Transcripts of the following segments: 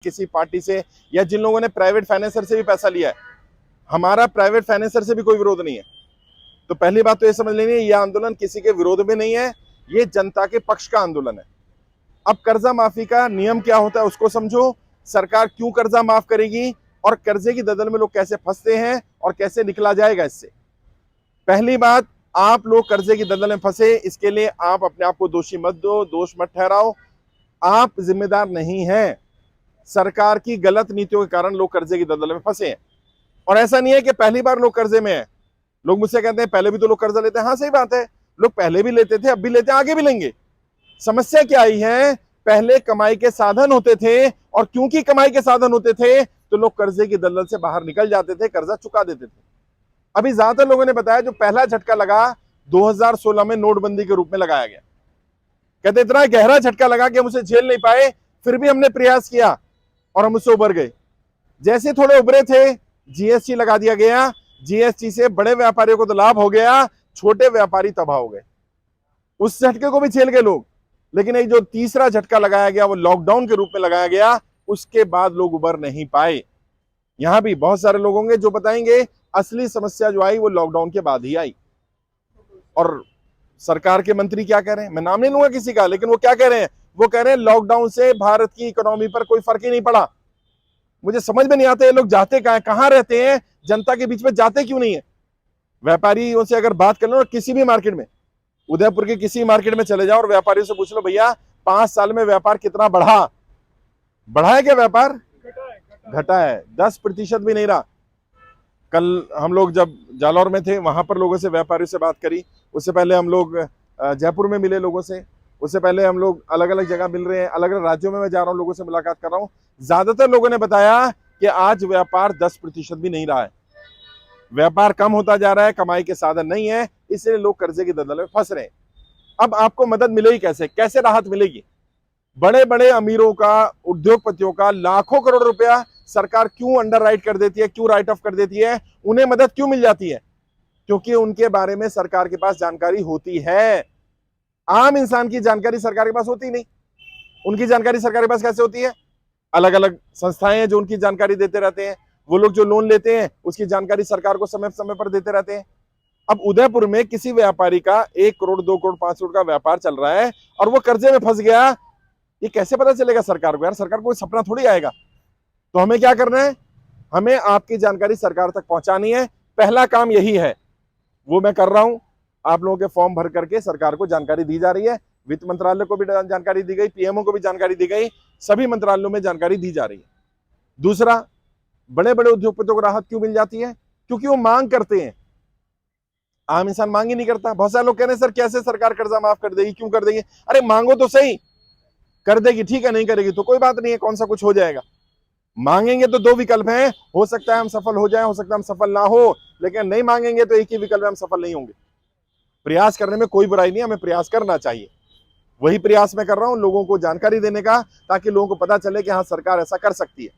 किसी पार्टी से या जिन लोगों ने प्राइवेट फाइनेंसर से भी पैसा लिया है, हमारा प्राइवेट फाइनेंसर से भी कोई विरोध नहीं है। तो पहली बात तो ये समझ लेनी है, यह आंदोलन किसी के विरोध में नहीं है, ये जनता के पक्ष का आंदोलन है। अब कर्जा माफी का नियम क्या होता है उसको समझो, सरकार क्यों कर्जा माफ करेगी और कर्जे की दलदल में लोग कैसे फंसते हैं और कैसे निकला जाएगा इससे। पहली बात, आप लोग कर्जे की दलदल में फंसे, इसके लिए आप अपने आप को दोषी मत दो, दोष मत ठहराओ। आप जिम्मेदार नहीं हैं। सरकार की गलत नीतियों के कारण लोग कर्जे की दलदल में फंसे हैं। और ऐसा नहीं है कि पहली बार लोग कर्जे में हैं। लोग मुझसे कहते हैं पहले भी तो लोग कर्जा लेते हैं। हाँ सही बात है, लोग पहले भी लेते थे, अब भी लेते हैं, आगे भी लेंगे। समस्या क्या आई है, पहले कमाई के साधन होते थे और क्योंकि कमाई के साधन होते थे तो लोग कर्जे की दलदल से बाहर निकल जाते थे, कर्जा चुका देते थे। अभी ज्यादातर लोगों ने बताया जो पहला झटका लगा 2016 में नोटबंदी के रूप में लगाया गया। कहते इतना गहरा झटका लगा कि हम उसे झेल नहीं पाए, फिर भी हमने प्रयास किया और हम उससे उबर गए। जैसे थोड़े उबरे थे, जीएसटी लगा दिया गया। जीएसटी से बड़े व्यापारियों को तो लाभ हो गया, छोटे व्यापारी तबाह हो गए। उस झटके को भी झेल गए लोग, लेकिन एक जो तीसरा झटका लगाया गया वो लॉकडाउन के रूप में लगाया गया, उसके बाद लोग उबर नहीं पाए। यहां भी बहुत सारे लोग होंगे जो बताएंगे असली समस्या जो आई वो लॉकडाउन के बाद ही आई। और सरकार के मंत्री क्या कह रहे हैं, मैं नाम नहीं लूंगा किसी का, लेकिन वो क्या कह रहे हैं, वो कह रहे हैं लॉकडाउन से भारत की इकोनॉमी पर कोई फर्क ही नहीं पड़ा। मुझे समझ में नहीं आता ये लोग जाते कहां रहते हैं, जनता के बीच में जाते क्यों नहीं है। व्यापारियों से अगर बात कर लो, किसी भी मार्केट में, उदयपुर के किसी मार्केट में चले जाओ और व्यापारियों से पूछ लो भैया 5 साल में व्यापार कितना बढ़ा है क्या व्यापार? घटा है, 10% भी नहीं रहा। कल हम लोग जब जालौर में थे वहां पर लोगों से, व्यापारियों से बात करी। उससे पहले हम लोग जयपुर में मिले लोगों से, उससे पहले हम लोग अलग अलग जगह मिल रहे हैं, अलग अलग राज्यों में मैं जा रहा हूँ, लोगों से मुलाकात कर रहा हूँ। ज्यादातर लोगों ने बताया कि आज व्यापार 10% भी नहीं रहा है, व्यापार कम होता जा रहा है, कमाई के साधन नहीं है, इसलिए लोग कर्जे की दलदल में फंस रहे हैं। अब आपको मदद मिलेगी कैसे राहत मिलेगी? बड़े बड़े अमीरों का, उद्योगपतियों का लाखों करोड़ रुपया सरकार क्यों अंडर राइट कर देती है, क्यों राइट ऑफ कर देती है, उन्हें मदद क्यों मिल जाती है? क्योंकि उनके बारे में सरकार के पास जानकारी होती है। आम इंसान की जानकारी सरकार के पास होती नहीं। उनकी जानकारी सरकार के पास कैसे होती है? अलग अलग संस्थाएं हैं जो उनकी जानकारी देते रहते हैं। वो लोग जो लोन लेते हैं उसकी जानकारी सरकार को समय समय पर देते रहते हैं। अब उदयपुर में किसी व्यापारी का 1 करोड़, 2 करोड़, 5 करोड़ का व्यापार चल रहा है और वो कर्जे में फंस गया, ये कैसे पता चलेगा सरकार को? यार सरकार को कोई सपना थोड़ी आएगा। तो हमें क्या करना है, हमें आपकी जानकारी सरकार तक पहुंचानी है। पहला काम यही है, वो मैं कर रहा हूं। आप लोगों के फॉर्म भर करके सरकार को जानकारी दी जा रही है। वित्त मंत्रालय को भी जानकारी दी गई, पीएमओ को भी जानकारी दी गई, सभी मंत्रालयों में जानकारी दी जा रही है। दूसरा, बड़े बड़े उद्योगपतियों को राहत क्यों मिल जाती है? क्योंकि वो मांग करते हैं। आम इंसान मांग ही नहीं करता। बहुत सारे लोग कह रहे हैं सर कैसे सरकार कर्जा माफ कर देगी, क्यों कर देगी? अरे मांगो तो सही, कर देगी ठीक है, नहीं करेगी तो कोई बात नहीं है, कौन सा कुछ हो जाएगा। मांगेंगे तो 2 विकल्प हैं, हो सकता है हम सफल हो जाएं, हो सकता है हम सफल ना हो, लेकिन नहीं मांगेंगे तो एक ही विकल्प है, हम सफल नहीं होंगे। प्रयास करने में कोई बुराई नहीं है, हमें प्रयास करना चाहिए। वही प्रयास मैं कर रहा हूं, लोगों को जानकारी देने का, ताकि लोगों को पता चले कि हाँ सरकार ऐसा कर सकती है।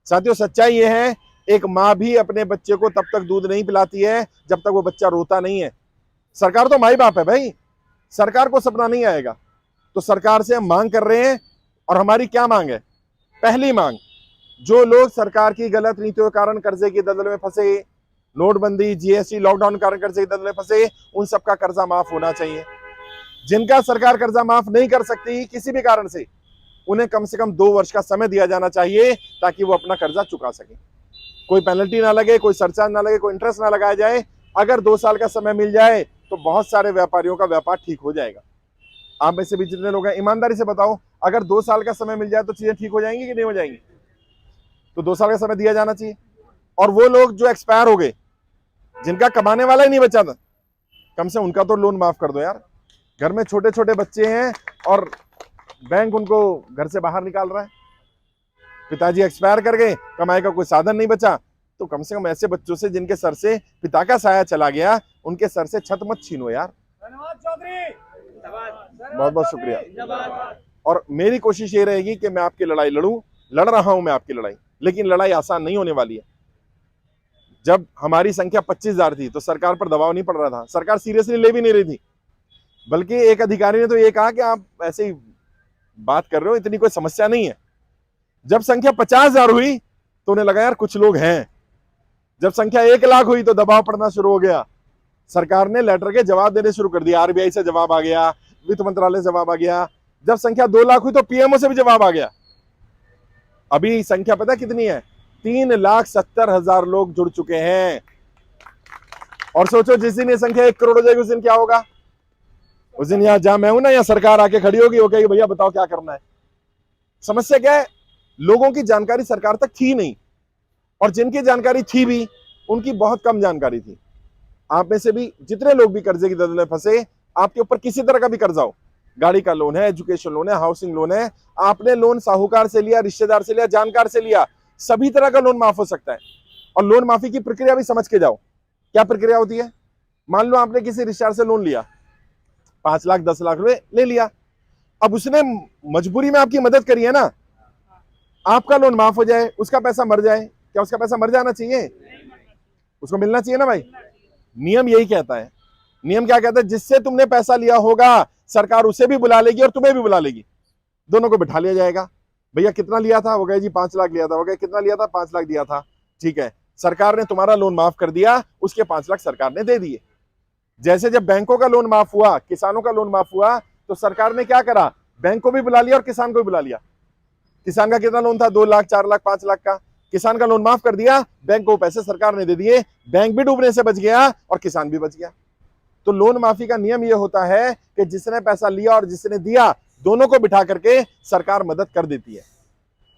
साथियों, सच्चाई ये है, एक माँ भी अपने बच्चे को तब तक दूध नहीं पिलाती है जब तक वो बच्चा रोता नहीं है। सरकार तो माई बाप है भाई, सरकार को सपना नहीं आएगा। तो सरकार से हम मांग कर रहे हैं, और हमारी क्या मांग है? पहली मांग, जो लोग सरकार की गलत नीतियों के कारण कर्जे की दलदल में फंसे, नोटबंदी, जीएसटी, लॉकडाउन के कारण कर्जे की दलदल में फंसे, उन सबका कर्जा माफ होना चाहिए। जिनका सरकार कर्जा माफ नहीं कर सकती किसी भी कारण से, उन्हें कम से कम 2 वर्ष का समय दिया जाना चाहिए ताकि वो अपना कर्जा चुका सके। कोई पेनल्टी ना लगे, कोई सरचार्ज ना लगे, कोई इंटरेस्ट ना लगाया जाए। अगर 2 साल का समय मिल जाए तो बहुत सारे व्यापारियों का व्यापार ठीक हो जाएगा। आप में से भी जितने लोग हैं, ईमानदारी से बताओ, अगर 2 साल का समय मिल जाए तो चीजें ठीक हो जाएंगी कि नहीं हो जाएंगी? तो 2 साल का समय दिया जाना चाहिए। और वो लोग जो एक्सपायर हो गए, जिनका कमाने वाला ही नहीं बचा था, कम से उनका तो लोन माफ कर दो यार। घर में छोटे छोटे बच्चे हैं और बैंक उनको घर से बाहर निकाल रहा है। पिताजी एक्सपायर कर गए, कमाई का कोई साधन नहीं बचा, तो कम से कम ऐसे बच्चों से जिनके सर से पिता का साया चला गया, उनके सर से छत मत छीनो यार। बहुत बहुत शुक्रिया। और मेरी कोशिश ये रहेगी कि मैं आपकी लड़ाई लड़ रहा हूं मैं आपकी लड़ाई, लेकिन लड़ाई आसान नहीं होने वाली है। जब हमारी संख्या 25,000 थी तो सरकार पर दबाव नहीं पड़ रहा था, सरकार सीरियसली ले भी नहीं रही थी। बल्कि एक अधिकारी ने तो ये कहा कि आप ऐसे ही बात कर रहे हो, इतनी कोई समस्या नहीं है। जब संख्या 50,000 हुई तो उन्हें लगा यार कुछ लोग हैं। जब संख्या 1 लाख हुई तो दबाव पड़ना शुरू हो गया। सरकार ने लेटर के जवाब देने शुरू कर दिया। आरबीआई से जवाब आ गया, वित्त मंत्रालय से जवाब आ गया। जब संख्या 2 लाख हुई तो पीएमओ से भी जवाब आ गया। अभी संख्या पता कितनी है? 3,70,000 लोग जुड़ चुके हैं। और सोचो जिस दिन ये संख्या 1 करोड़ हो जाएगी उस दिन क्या होगा? उस दिन यहां जहां मैं हूं ना, यहां सरकार आके खड़ी होगी, वो कहेगी भैया बताओ क्या करना है। समस्या क्या है? लोगों की जानकारी सरकार तक थी नहीं, और जिनकी जानकारी थी भी उनकी बहुत कम जानकारी थी। आप में से भी जितने लोग भी कर्जे की दलदल में फंसे, आपके ऊपर किसी तरह का भी कर्जा हो, गाड़ी का लोन है, एजुकेशन लोन है, हाउसिंग लोन है, आपने लोन साहूकार से लिया, रिश्तेदार से लिया, जानकार से लिया, सभी तरह का लोन माफ हो सकता है। और लोन माफी की प्रक्रिया भी समझ के जाओ। क्या प्रक्रिया होती है? मान लो आपने किसी रिश्तेदार से लोन लिया, 5 लाख 10 लाख रुपए ले लिया। अब उसने मजबूरी में आपकी मदद करी है ना, आपका लोन माफ हो जाए, उसका पैसा मर जाए, क्या उसका पैसा मर जाना चाहिए? उसको मिलना चाहिए ना भाई। नियम यही कहता है। नियम क्या कहता है? जिससे तुमने पैसा लिया होगा सरकार उसे भी बुला लेगी और तुम्हें भी बुला लेगी, दोनों को बिठा लिया जाएगा। भैया कितना लिया था? वो कहे जी 5 लाख लिया था। वो कहे कितना लिया था? 5 लाख दिया था। ठीक है, सरकार ने तुम्हारा लोन माफ कर दिया, उसके 5 लाख सरकार ने दे दिए। जैसे जब बैंकों का लोन माफ हुआ, किसानों का लोन माफ हुआ, तो सरकार ने क्या करा? बैंक को भी बुला लिया और किसान को भी बुला लिया। किसान का कितना लोन था? 2 लाख 4 लाख 5 लाख का। किसान का लोन माफ कर दिया, बैंक को पैसे सरकार ने दे दिए, बैंक भी डूबने से बच गया और किसान भी बच गया। तो लोन माफी का नियम यह होता है कि जिसने पैसा लिया और जिसने दिया, दोनों को बिठा करके सरकार मदद कर देती है।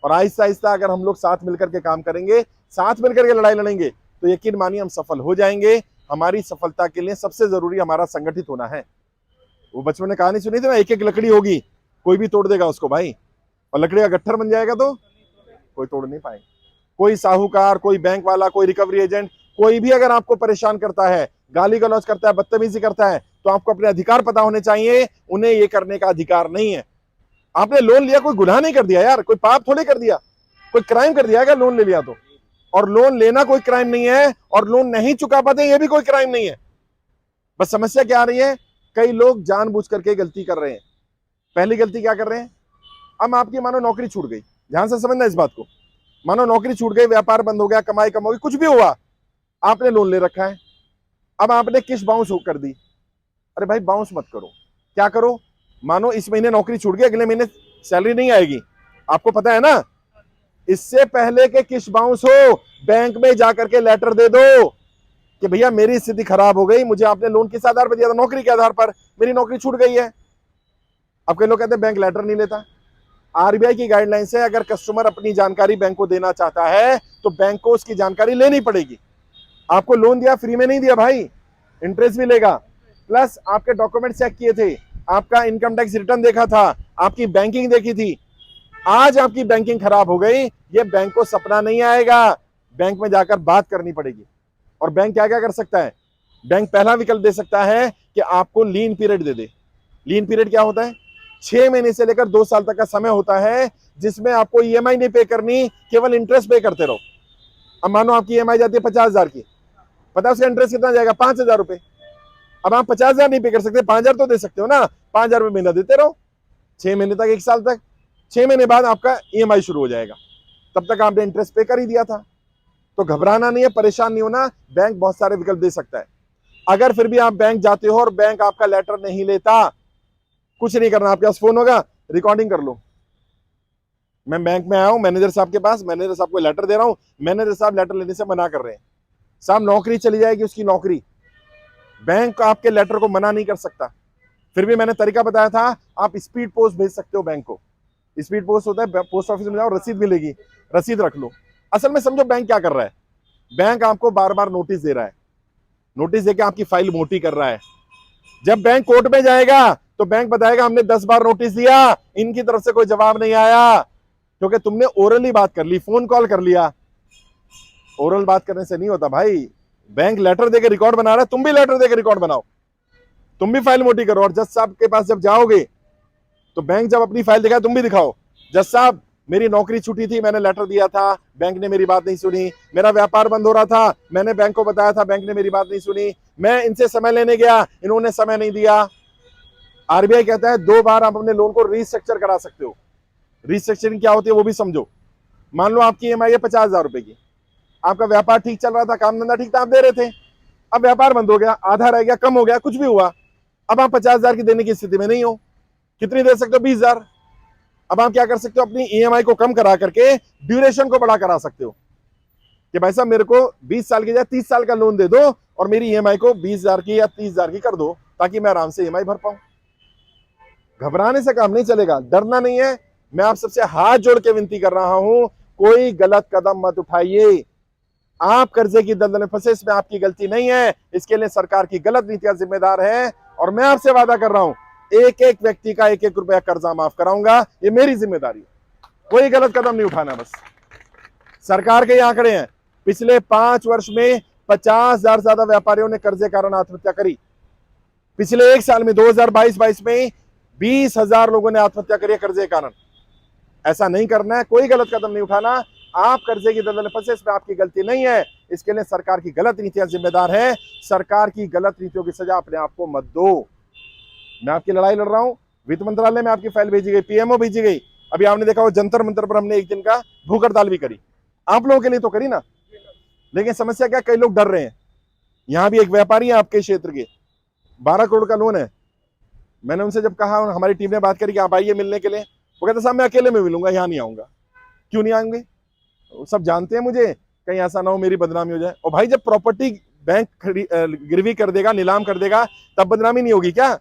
और आहिस्ता आहिस्ता अगर हम लोग साथ मिलकर के काम करेंगे, साथ मिलकर के लड़ाई लड़ेंगे, तो यकीन मानिए हम सफल हो जाएंगे। हमारी सफलता के लिए सबसे जरूरी हमारा संगठित होना है। वो बचपन में कहानी सुनी थी ना, एक एक लकड़ी होगी, कोई भी तोड़ देगा उसको भाई, और लकड़ी का गट्ठर बन जाएगा तो कोई तोड़ नहीं पाएगा। कोई साहूकार, कोई बैंक वाला, कोई रिकवरी एजेंट, कोई भी अगर आपको परेशान करता है, गाली गलौज करता है, बदतमीजी करता है, तो आपको अपने अधिकार पता होने चाहिए। उन्हें ये करने का अधिकार नहीं है। आपने लोन लिया, कोई गुनाह नहीं कर दिया यार, कोई पाप थोड़े कर दिया, कोई क्राइम कर दिया अगर लोन ले लिया तो। और लोन लेना कोई क्राइम नहीं है, और लोन नहीं चुका पाते ये भी कोई क्राइम नहीं है। बस समस्या क्या आ रही है? कई लोग जानबूझ करके गलती कर रहे हैं। पहली गलती क्या कर रहे हैं? अब आपकी मानो नौकरी छूट गई, ध्यान से समझना इस बात को। मानो नौकरी छूट गई, व्यापार बंद हो गया, कमाई कम हो गई, कुछ भी हुआ, आपने लोन ले रखा है। अब आपने किस्त बाउंस कर दी। अरे भाई बाउंस मत करो, क्या करो? मानो इस महीने नौकरी छूट गई, अगले महीने सैलरी नहीं आएगी, आपको पता है ना। इससे पहले के किस्त बाउंस हो, बैंक में जाकर के लेटर दे दो कि भैया मेरी स्थिति खराब हो गई, मुझे आपने लोन किस आधार पर दिया था? नौकरी के आधार पर, मेरी नौकरी छूट गई है। अब कई लोग कहते हैं बैंक लेटर नहीं लेता। आरबीआई की गाइडलाइन से अगर कस्टमर अपनी जानकारी बैंक को देना चाहता है तो बैंक को उसकी जानकारी लेनी पड़ेगी। आपको लोन दिया, फ्री में नहीं दिया भाई, इंटरेस्ट भी लेगा, प्लस आपके डॉक्यूमेंट चेक किए थे, आपका इनकम टैक्स रिटर्न देखा था, आपकी बैंकिंग देखी थी। आज आपकी बैंकिंग खराब हो गई, ये बैंक को सपना नहीं आएगा, बैंक में जाकर बात करनी पड़ेगी। और बैंक क्या क्या कर सकता है? बैंक पहला विकल्प दे सकता है कि आपको लीन पीरियड दे दे। लीन पीरियड क्या होता है? 6 महीने से लेकर 2 साल तक का समय होता है जिसमें आपको ईएमआई नहीं पे करनी, केवल इंटरेस्ट पे करते रहो। अब मानो आपकी ईएमआई जाती है 50,000 की, पता है उसका इंटरेस्ट कितना जाएगा? 5,000 रुपए। अब आप 50,000 नहीं पे कर सकते, 5,000 तो दे सकते हो ना, 5,000 रुपए महीना देते रहो 6 महीने तक, 1 साल तक। 6 महीने बाद आपका ईएमआई शुरू हो जाएगा, तब तक आपने इंटरेस्ट पे कर ही दिया था। तो घबराना नहीं है, परेशान नहीं होना, बैंक बहुत सारे विकल्प दे सकता है। अगर फिर भी आप बैंक जाते हो और बैंक आपका लेटर नहीं लेता, कुछ नहीं करना, आपके पास फोन होगा, रिकॉर्डिंग कर लो। मैं बैंक में आया हूं मैनेजर साहब के पास, मैनेजर साहब को लेटर दे रहा हूं, मैनेजर साहब लेटर लेने से मना कर रहे हैं। साहब नौकरी चली जाएगी उसकी नौकरी, बैंक आपके लेटर को मना नहीं कर सकता। फिर भी मैंने तरीका बताया था, आप स्पीड पोस्ट भेज सकते हो बैंक को। स्पीड पोस्ट होता है, पोस्ट ऑफिस में जाओ, रसीद मिलेगी, रसीद रख लो। असल में समझो बैंक क्या कर रहा है, बैंक आपको बार बार नोटिस दे रहा है, नोटिस देके आपकी फाइल मोटी कर रहा है। जब बैंक कोर्ट में जाएगा तो बैंक बताएगा हमने 10 बार नोटिस दिया, इनकी तरफ से कोई जवाब नहीं आया, क्योंकि तुमने ओरली बात कर ली, फोन कॉल कर लिया। ओरल बात करने से नहीं होता भाई, बैंक लेटर देके रिकॉर्ड बना रहा है, तुम भी लेटर देके रिकॉर्ड बनाओ, तुम भी फाइल मोटी करो। और जज साहब के पास जब जाओगे तो बैंक जब अपनी फाइल दिखाए तुम भी दिखाओ, जज साहब मेरी नौकरी छूटी थी, मैंने लेटर दिया था, बैंक ने मेरी बात नहीं सुनी, मेरा व्यापार बंद हो रहा था, मैंने बैंक को बताया था, बैंक ने मेरी बात नहीं सुनी, मैं इनसे समय लेने गया, इन्होंने समय नहीं दिया। आरबीआई कहता है 2 बार आप अपने लोन को रीस्ट्रक्चर करा सकते हो। रीस्ट्रक्चरिंग क्या होती है वो भी समझो। मान लो आपकी ईएमआई है 50,000 रुपए की, आपका व्यापार ठीक चल रहा था, काम धंधा ठीक था, आप दे रहे थे। अब व्यापार बंद हो गया, आधा रह गया, कम हो गया, कुछ भी हुआ, अब आप 50,000 की देने की स्थिति में नहीं हो। कितनी दे सकते हो? 20,000। अब आप क्या कर सकते हो? अपनी ईएमआई को कम करा करके ड्यूरेशन को बड़ा करा सकते हो कि भाई साहब मेरे को 20 साल की या 30 साल का लोन दे दो और मेरी ईएमआई को 20,000 की या 30,000 की कर दो, ताकि मैं आराम से ईएमआई भर पाऊं। घबराने से काम नहीं चलेगा, डरना नहीं है। मैं आप सबसे हाथ जोड़ के विनती कर रहा हूं, कोई गलत कदम मत उठाइए। आप कर्जे की दलदल में फंसे, इसमें आपकी गलती नहीं है, इसके लिए सरकार की गलत नीतियां जिम्मेदार है। और मैं आपसे वादा कर रहा हूं, एक एक व्यक्ति का 1-1 रुपया कर्जा माफ कराऊंगा, ये मेरी जिम्मेदारी है। कोई गलत कदम नहीं उठाना। बस सरकार के ये आंकड़े हैं, पिछले 5 वर्ष में 50,000 से ज्यादा व्यापारियों ने कर्जे कारण आत्महत्या करी। पिछले 1 साल में 2022-22 में 20,000 लोगों ने आत्महत्या करी है कर्जे के कारण। ऐसा नहीं करना है, कोई गलत कदम नहीं उठाना। आप कर्जे की दलदल में फंसे, इसमें आपकी गलती नहीं है, इसके लिए सरकार की गलत नीतियां जिम्मेदार है। सरकार की गलत नीतियों की सजा अपने आप को मत दो। मैं आपकी लड़ाई लड़ रहा हूं, वित्त मंत्रालय में आपकी फाइल भेजी गई, पीएमओ भेजी गई। अभी आपने देखा वो जंतर मंतर पर हमने 1 दिन का भूख हड़ताल भी करी, आप लोगों के लिए तो करी ना। लेकिन समस्या क्या, कई लोग डर रहे हैं। यहां भी एक व्यापारी है आपके क्षेत्र के, 12 करोड़ का लोन है। मैंने उनसे जब कहा, हमारी टीम ने बात करी कि आप आइए मिलने के लिए, वो कहते साहब मैं अकेले में मिलूंगा, यहाँ नहीं आऊंगा। क्यों नहीं आएंगे? सब जानते हैं मुझे, कहीं ऐसा ना हो मेरी बदनामी हो जाए। और भाई जब प्रॉपर्टी बैंक गिरवी कर देगा, नीलाम कर देगा, तब बदनामी नहीं होगी क्या?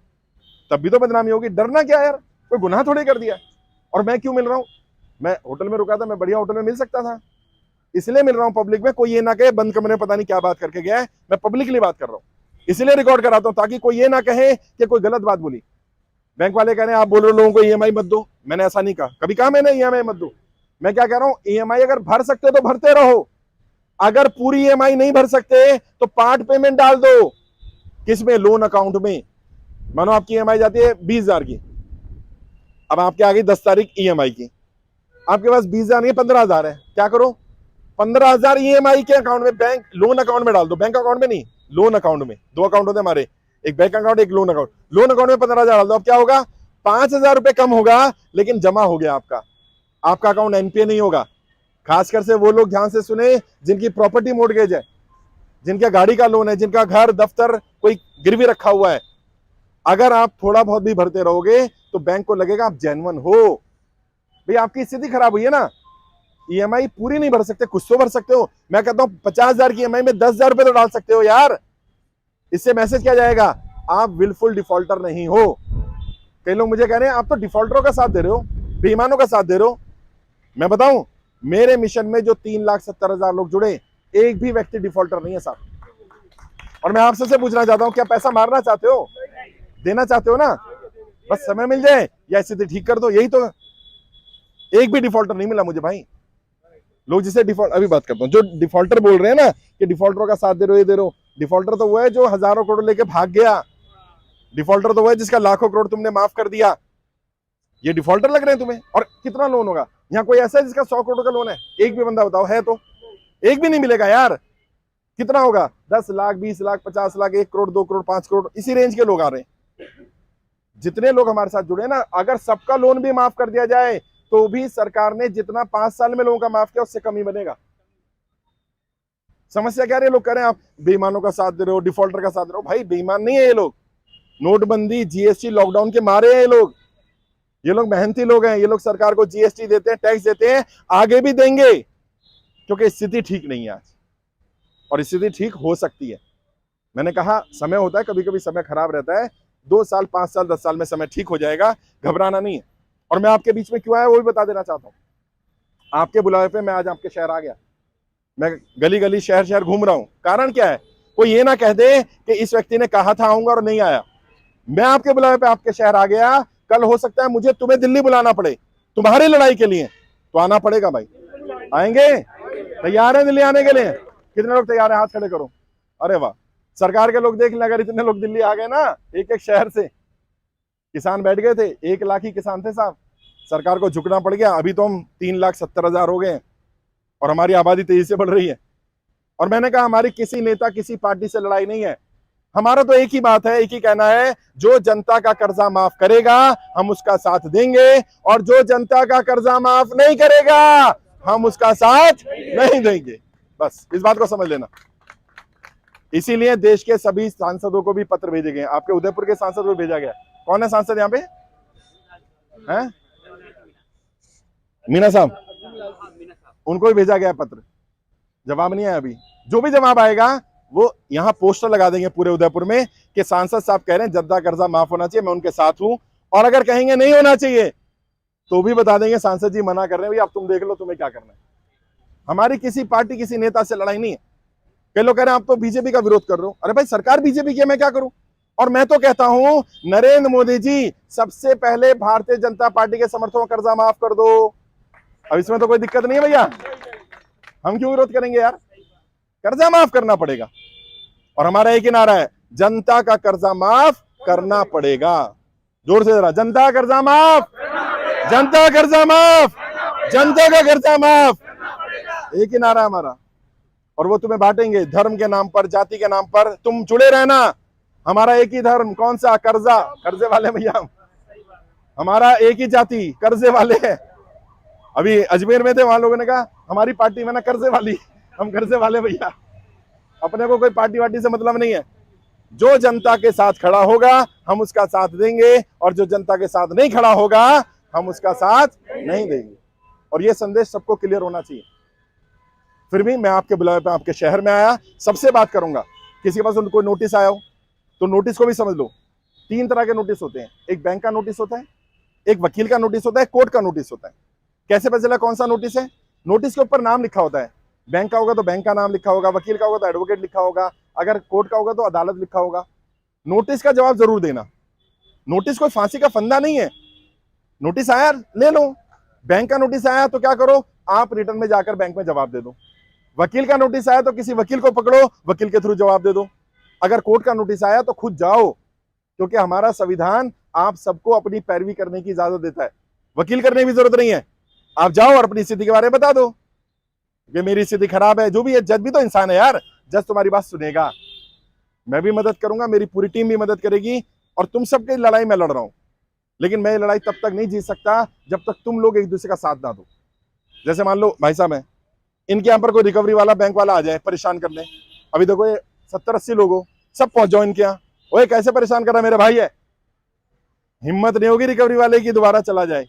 तब भी तो बदनामी होगी। डरना क्या यार, कोई गुनाह थोड़ी कर दिया। और मैं क्यों मिल रहा हूँ? मैं होटल में रुका था, मैं बढ़िया होटल में मिल सकता था, इसलिए मिल रहा हूँ पब्लिक में। कोई ये ना कहे बंद कमरे में पता नहीं क्या बात करके गया है, मैं पब्लिकली बात कर रहा हूँ, इसलिए रिकॉर्ड कराता हूँ, ताकि कोई ये ना कहे कि कोई गलत बात बोली। बैंक वाले कह रहे हैं आप बोल रहे हो लोगों को ईएमआई मत दो, मैंने ऐसा नहीं कहा, कभी कहा मैंने ईएमआई मत दो। मैं क्या कह रहा हूं, ईएमआई अगर भर सकते हो तो भरते रहो, अगर पूरी ईएमआई नहीं भर सकते तो पार्ट पेमेंट डाल दो। किसमें? लोन अकाउंट में। मानो आपकी ईएमआई जाती है 20,000 की, अब आपके आ गई 10 तारीख ईएमआई की, आपके पास 20,000 नहीं 15,000 है, क्या करो? 15,000 ईएमआई के अकाउंट में, बैंक लोन अकाउंट में डाल दो। बैंक अकाउंट में नहीं, लोन अकाउंट में। 2 अकाउंट होते हमारे, एक बैंक अकाउंट, एक लोन अकाउंट। लोन अकाउंट में 15,000 डाल दो। अब क्या होगा? 5,000 रुपए कम होगा, लेकिन जमा हो गया आपका। आपका अकाउंट एनपीए नहीं होगा। खासकर से वो लोग ध्यान से सुने जिनकी प्रॉपर्टी मॉर्गेज है, जिनका गाड़ी का लोन है, जिनका घर दफ्तर कोई गिरवी रखा हुआ है। अगर आप थोड़ा बहुत भी भरते रहोगे तो बैंक को लगेगा आप जेन्युइन हो। भाई आपकी स्थिति खराब हुई है ना, ईएमआई पूरी नहीं भर सकते, कुछ तो भर सकते हो। मैं कहता हूं 50,000 की ईएमआई में 10,000 रुपए तो डाल सकते हो यार। इससे मैसेज क्या जाएगा? आप विलफुल डिफॉल्टर नहीं हो। कई लोग मुझे कह रहे हैं आप तो डिफॉल्टरों का साथ दे रहे हो, बेईमानों का साथ दे रहे हो। मैं बताऊं, मेरे मिशन में जो 3,70,000 लोग जुड़े, एक भी व्यक्ति डिफॉल्टर नहीं है साहब। और मैं आपसे से पूछना चाहता हूं, क्या पैसा मारना चाहते हो? देना चाहते हो ना? बस समय मिल जाए या स्थिति ठीक कर दो, यही तो। एक भी डिफॉल्टर नहीं मिला मुझे भाई। लोग जिसे डिफॉल्ट, अभी बात करता हूं, जो डिफॉल्टर बोल रहे हैं ना कि डिफॉल्टरों का साथ दे रहे हो, ये दे रहे हो, डिफॉल्टर तो वो है जो हजारों करोड़ लेके भाग गया। डिफॉल्टर तो वो है जिसका लाखों करोड़ तुमने माफ कर दिया। ये डिफॉल्टर लग रहे हैं तुम्हें? और कितना लोन होगा? यहाँ कोई ऐसा है जिसका 100 करोड़ का लोन है? एक भी बंदा बताओ है तो? एक भी नहीं मिलेगा यार। कितना होगा? 10 लाख, 20 लाख, 50 लाख, 1 करोड़, 2 करोड़, 5 करोड़, इसी रेंज के लोग आ रहे हैं। जितने लोग हमारे साथ जुड़े ना, अगर सबका लोन भी माफ कर दिया जाए तो भी सरकार ने जितना 5 साल में लोगों का माफ किया उससे कम ही बनेगा। समस्या क्या है? लोग कह रहे हैं आप बेईमानों का साथ दे रहे हो, डिफॉल्टर का साथ दे रहे हो। भाई बेईमान नहीं है ये लोग, नोटबंदी, जीएसटी, लॉकडाउन के मारे हैं ये लोग। ये लोग मेहनती लोग हैं, ये लोग सरकार को जीएसटी देते हैं, टैक्स देते हैं, आगे भी देंगे, क्योंकि स्थिति ठीक नहीं है आज, और स्थिति ठीक हो सकती है। मैंने कहा समय होता है, कभी कभी समय खराब रहता है, 2 साल, 5 साल, 10 साल में समय ठीक हो जाएगा, घबराना नहीं है। और मैं आपके बीच में क्यों आया वो भी बता देना चाहता हूँ। आपके बुलावे पे मैं आज आपके शहर आ गया, मैं गली गली शहर शहर घूम रहा हूँ। कारण क्या है? कोई ये ना कह दे कि इस व्यक्ति ने कहा था आऊंगा और नहीं आया। मैं आपके बुलावे पे आपके शहर आ गया, कल हो सकता है मुझे तुम्हें दिल्ली बुलाना पड़े तुम्हारी लड़ाई के लिए, तो आना पड़ेगा भाई। आएंगे? तैयार है दिल्ली आने के लिए? कितने लोग तैयार है? हाथ खड़े करो। अरे वाह, सरकार के लोग देख लें, अगर इतने लोग दिल्ली आ गए ना, एक एक शहर से। किसान बैठ गए थे, 1 लाख ही किसान थे साहब, सरकार को झुकना पड़ गया। अभी तो हम 3,70,000 हो गए और हमारी आबादी तेजी से बढ़ रही है। और मैंने कहा हमारी किसी नेता, किसी पार्टी से लड़ाई नहीं है, हमारा तो एक ही बात है, एक ही कहना है, जो जनता का कर्जा माफ करेगा हम उसका साथ देंगे, और जो जनता का कर्जा माफ नहीं करेगा हम उसका साथ नहीं देंगे। बस इस बात को समझ लेना। इसीलिए देश के सभी सांसदों को भी पत्र भेजे गए। आपके उदयपुर के सांसद को भेजा गया। कौन है सांसद यहाँ पे? हैं? मीना साहब, उनको भी भेजा गया पत्र, जवाब नहीं आया अभी। जो भी जवाब आएगा वो यहाँ पोस्टर लगा देंगे पूरे उदयपुर में कि सांसद साहब कह रहे हैं जनता कर्जा माफ होना चाहिए, मैं उनके साथ हूं। और अगर कहेंगे नहीं होना चाहिए तो भी बता देंगे सांसद जी मना कर रहे हैं, भाई अब तुम देख लो तुम्हें क्या करना है। हमारी किसी पार्टी किसी नेता से लड़ाई नहीं है। कई लोग कह रहे हैं आप तो बीजेपी का विरोध कर रहे हो। अरे भाई सरकार बीजेपी की है, मैं क्या करूं? और मैं तो कहता हूं नरेंद्र मोदी जी सबसे पहले भारतीय जनता पार्टी के समर्थकों का कर्जा माफ कर दो। अब इसमें तो कोई दिक्कत नहीं है भैया, हम क्यों विरोध करेंगे यार? कर्जा माफ करना पड़ेगा। और हमारा एक ही नारा है, जनता का कर्जा माफ करना पड़ेगा। जोर से जरा, जनता का कर्जा माफ, जनता का कर्जा माफ, जनता का कर्जा माफ, एक ही नारा हमारा। और वो तुम्हें बांटेंगे धर्म के नाम पर, जाति के नाम पर। तुम जुड़े रहना, हमारा एक ही धर्म। कौन सा? कर्जा, कर्जे वाले भैया। हमारा एक ही जाति, कर्जे वाले है। अभी अजमेर में थे, वहां लोगों ने कहा हमारी पार्टी में ना कर्जे वाली, हम कर्जे वाले भैया। अपने को कोई पार्टी वार्टी से मतलब नहीं है। जो जनता के साथ खड़ा होगा हम उसका साथ देंगे, और जो जनता के साथ नहीं खड़ा होगा हम उसका साथ नहीं देंगे। और ये संदेश सबको क्लियर होना चाहिए। फिर भी मैं आपके बुलावे पे आपके शहर में आया, सबसे बात करूंगा। किसी के पास कोई नोटिस आया हो तो नोटिस को भी समझ लो। 3 तरह के नोटिस होते हैं। एक बैंक का नोटिस होता है, एक वकील का नोटिस होता है, कोर्ट का नोटिस होता है। कैसे पता चला कौन सा नोटिस है? नोटिस के ऊपर नाम लिखा होता है। बैंक का होगा तो बैंक का नाम लिखा होगा, वकील का होगा तो एडवोकेट लिखा होगा, अगर कोर्ट का होगा तो अदालत लिखा होगा। नोटिस का जवाब जरूर देना। नोटिस कोई फांसी का फंदा नहीं है। नोटिस आया ले लो। बैंक का नोटिस आया तो क्या करो, आप रिटर्न में जाकर बैंक में जवाब दे दो। वकील का नोटिस आया तो किसी वकील को पकड़ो, वकील के थ्रू जवाब दे दो। अगर कोर्ट का नोटिस आया तो खुद जाओ, क्योंकि हमारा संविधान आप सबको अपनी पैरवी करने की इजाजत देता है। वकील करने की जरूरत नहीं है, आप जाओ और अपनी स्थिति के बारे में बता दो कि मेरी स्थिति खराब है। जो भी है, जज भी तो इंसान है यार, जज तुम्हारी बात सुनेगा। मैं भी मदद करूंगा, मेरी पूरी टीम भी मदद करेगी, और तुम सबकी लड़ाई मैं लड़ रहा हूं। लेकिन मैं ये लड़ाई तब तक नहीं जीत सकता जब तक तुम लोग एक दूसरे का साथ ना दो। जैसे मान लो भाई साहब है, इनके यहाँ पर कोई रिकवरी वाला बैंक वाला आ जाए परेशान करने, अभी देखो ये 70-80 लोग हो, सब पहुंच जाओ इनके यहाँ। ओए कैसे परेशान कर रहा मेरे भाई है, हिम्मत नहीं होगी रिकवरी वाले की दोबारा चला जाए।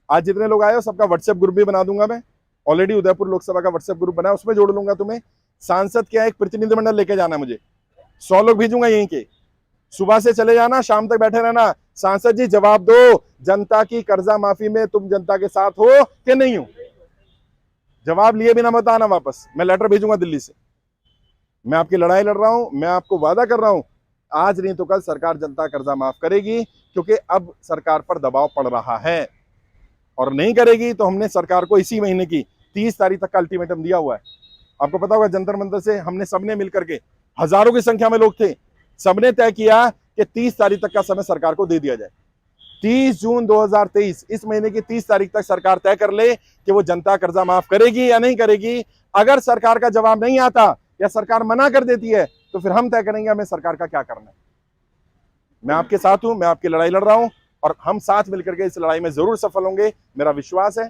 आज जितने लोग आए हो सबका व्हाट्सएप ग्रुप भी बना दूंगा मैं। ऑलरेडी उदयपुर लोकसभा का व्हाट्सएप ग्रुप बना है, उसमें जोड़ लूंगा तुम्हें। सांसद के यहाँ एक प्रतिनिधिमंडल लेके जाना है मुझे, 100 लोग भेजूंगा यहीं के। सुबह से चले जाना, शाम तक बैठे रहना। सांसद जी जवाब दो, जनता की कर्जा माफी में तुम जनता के साथ हो कि नहीं हो? जवाब लिए बिना मत आना वापस, मैं लेटर भेजूंगा दिल्ली से। मैं आपकी लड़ाई लड़ रहा हूं, मैं आपको वादा कर रहा हूं, आज नहीं तो कल सरकार जनता कर्जा माफ करेगी, क्योंकि अब सरकार पर दबाव पड़ रहा है। और नहीं करेगी तो हमने सरकार को इसी महीने की 30 तारीख तक का अल्टीमेटम दिया हुआ है। आपको पता होगा जंतर मंतर से हमने सबने मिलकर के, हजारों की संख्या में लोग थे, सबने तय किया कि 30 तारीख तक का समय सरकार को दे दिया जाए। 30 जून 2023, इस महीने की 30 तारीख तक सरकार तय कर ले कि वो जनता कर्जा माफ करेगी या नहीं करेगी। अगर सरकार का जवाब नहीं आता या सरकार मना कर देती है तो फिर हम तय करेंगे हमें सरकार का क्या करना है। मैं आपके साथ हूं, मैं आपकी लड़ाई लड़ रहा हूं, और हम साथ मिलकर के इस लड़ाई में जरूर सफल होंगे, मेरा विश्वास है।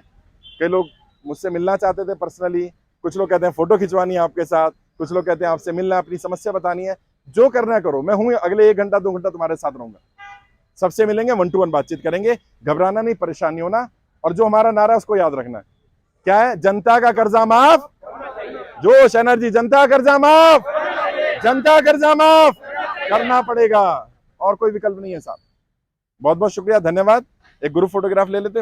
कई लोग मुझसे मिलना चाहते थे पर्सनली, कुछ लोग कहते हैं फोटो खिंचवानी है आपके साथ, कुछ लोग कहते हैं आपसे मिलना, अपनी समस्या बतानी है। जो करना है करो, मैं हूं, अगले 1 घंटा 2 घंटा तुम्हारे साथ रहूंगा। सबसे मिलेंगे, 1 to 1 बातचीत करेंगे। घबराना नहीं, परेशान नहीं होना। और जो हमारा नारा है उसको याद रखना है, क्या है? जनता का कर्जा माफ। जोश एनर्जी, जनता कर्जा माफ, जनता कर्जा माफ करना पड़ेगा, और कोई विकल्प नहीं है साहब। बहुत बहुत शुक्रिया, धन्यवाद। एक ग्रुप फोटोग्राफ ले लेते हैं।